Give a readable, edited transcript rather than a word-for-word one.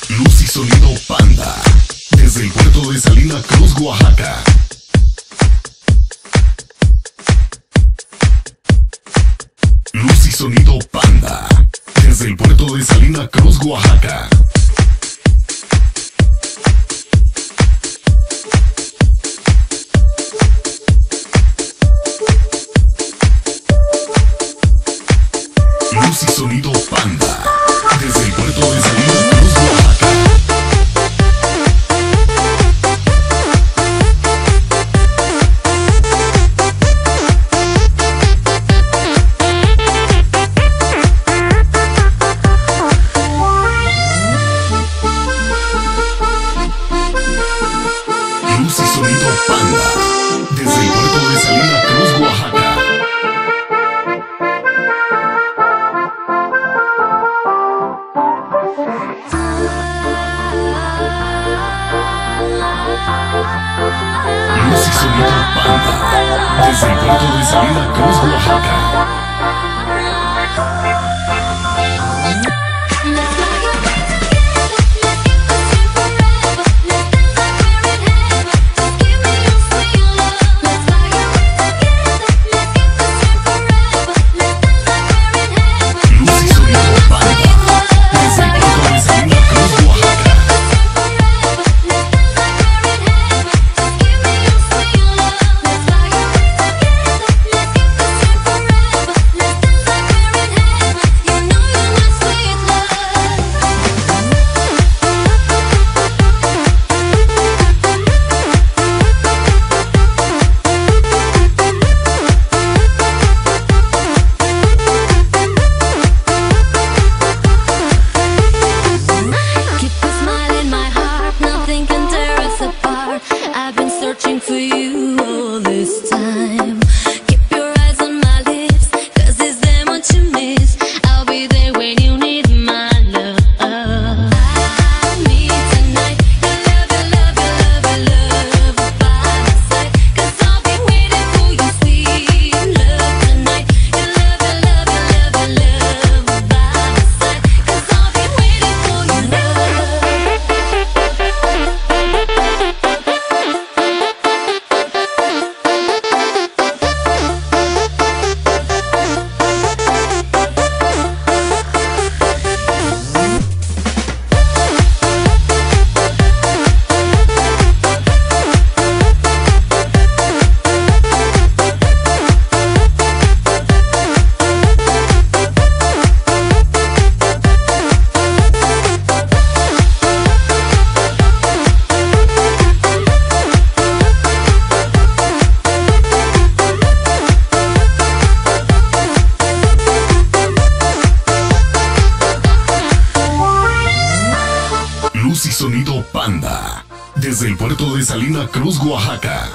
Luz y sonido Panda, desde el puerto de Salina Cruz, Oaxaca. Luz y sonido Panda, desde el puerto de Salina Cruz, Oaxaca. Luz y sonido Panda, desde el puerto de Salina Cruz, Oaxaca. Luz y sonido Panda, desde el puerto de Salina Cruz, Oaxaca. Luz y sonido Panda, desde el puerto de Salina Cruz, Oaxaca. I've been searching for you all this time. Keep your eyes on my lips, 'cause it's them what you miss. I'll be there when you need my love. I need tonight your love, your love, your love, your love by my side. 'Cause I'll be waiting for your sweet love tonight. Your love, your love, your love, your love by my side. 'Cause I'll be waiting for your love. Luz y sonido Panda, desde el puerto de Salina Cruz, Oaxaca.